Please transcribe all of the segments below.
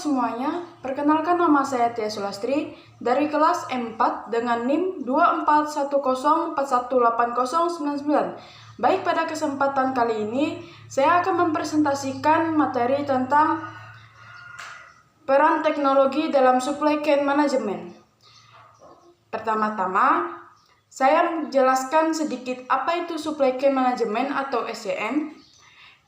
semuanya, perkenalkan nama saya Tia Sulastri dari kelas M4 dengan NIM 2410418099. Baik, pada kesempatan kali ini saya akan mempresentasikan materi tentang peran teknologi dalam supply chain management. Pertama-tama, saya menjelaskan sedikit apa itu supply chain management atau SCM.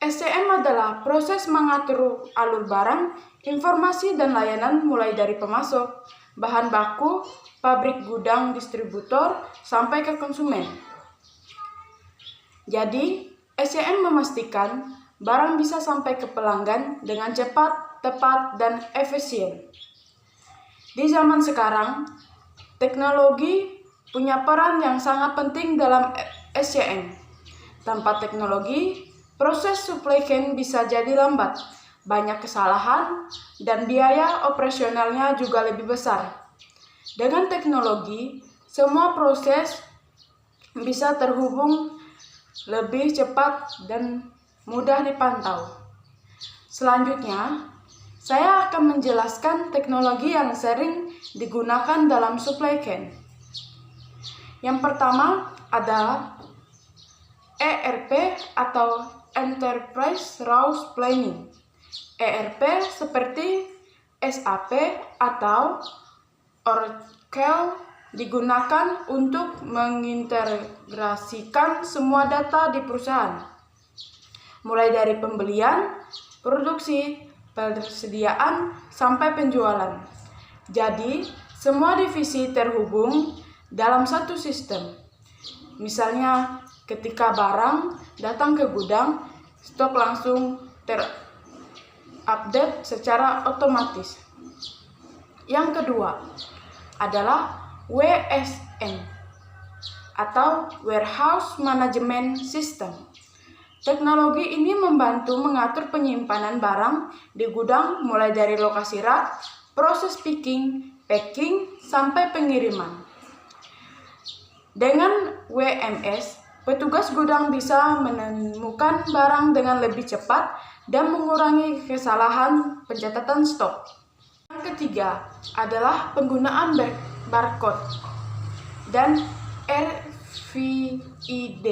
SCM adalah proses mengatur alur barang, informasi, dan layanan mulai dari pemasok, bahan baku, pabrik, gudang, distributor, sampai ke konsumen. Jadi, SCM memastikan barang bisa sampai ke pelanggan dengan cepat, tepat, dan efisien. Di zaman sekarang, teknologi punya peran yang sangat penting dalam SCM. Tanpa teknologi, proses supply chain bisa jadi lambat, banyak kesalahan, dan biaya operasionalnya juga lebih besar. Dengan teknologi, semua proses bisa terhubung lebih cepat dan mudah dipantau. Selanjutnya, saya akan menjelaskan teknologi yang sering digunakan dalam supply chain. Yang pertama adalah ERP atau Enterprise Resource Planning. ERP seperti SAP atau Oracle digunakan untuk mengintegrasikan semua data di perusahaan, mulai dari pembelian, produksi, persediaan, sampai penjualan. Jadi, semua divisi terhubung dalam satu sistem. Misalnya, ketika barang datang ke gudang, stok langsung terupdate secara otomatis. Yang kedua adalah WSM atau Warehouse Management System. Teknologi ini membantu mengatur penyimpanan barang di gudang mulai dari lokasi rak, proses picking, packing, sampai pengiriman. Dengan WMS, petugas gudang bisa menemukan barang dengan lebih cepat dan mengurangi kesalahan pencatatan stok. Yang ketiga adalah penggunaan barcode dan RFID.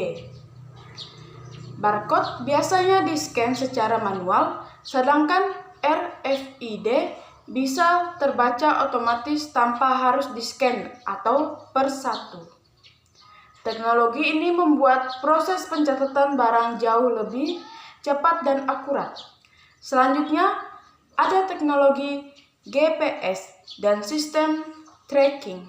Barcode biasanya di-scan secara manual, sedangkan RFID bisa terbaca otomatis tanpa harus di-scan atau persatu. Teknologi ini membuat proses pencatatan barang jauh lebih cepat dan akurat. Selanjutnya, ada teknologi GPS dan sistem tracking.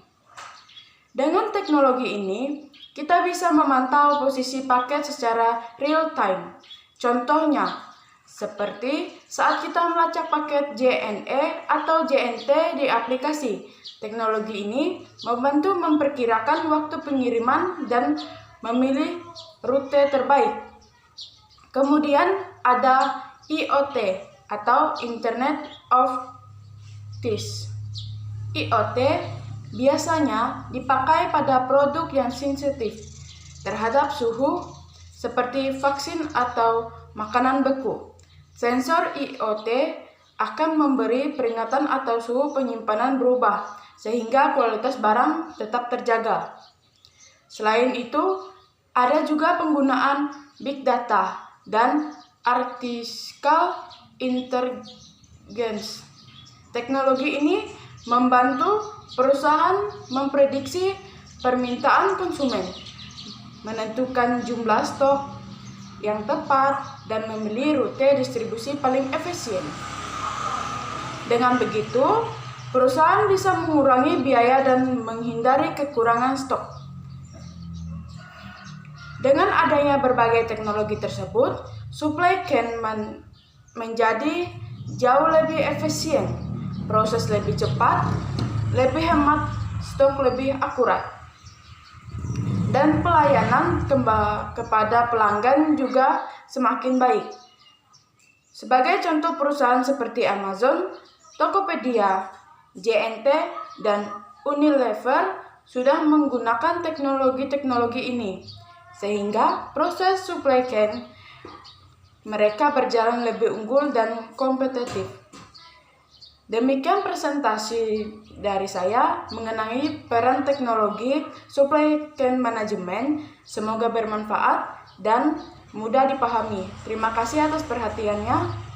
Dengan teknologi ini, kita bisa memantau posisi paket secara real time. Contohnya, seperti saat kita melacak paket JNE atau JNT di aplikasi. Teknologi ini membantu memperkirakan waktu pengiriman dan memilih rute terbaik. Kemudian ada IoT atau Internet of Things. IoT biasanya dipakai pada produk yang sensitif terhadap suhu seperti vaksin atau makanan beku. Sensor IoT akan memberi peringatan atau suhu penyimpanan berubah sehingga kualitas barang tetap terjaga. Selain itu, ada juga penggunaan big data dan artificial intelligence. Teknologi ini membantu perusahaan memprediksi permintaan konsumen, menentukan jumlah stok yang tepat, dan memilih rute distribusi paling efisien. Dengan begitu, perusahaan bisa mengurangi biaya dan menghindari kekurangan stok. Dengan adanya berbagai teknologi tersebut, supply chain menjadi jauh lebih efisien, proses lebih cepat, lebih hemat, stok lebih akurat, dan pelayanan kepada pelanggan juga semakin baik. Sebagai contoh, perusahaan seperti Amazon, Tokopedia, JNT, dan Unilever sudah menggunakan teknologi-teknologi ini, sehingga proses supply chain mereka berjalan lebih unggul dan kompetitif. Demikian presentasi dari saya mengenai peran teknologi supply chain management. Semoga bermanfaat dan mudah dipahami. Terima kasih atas perhatiannya.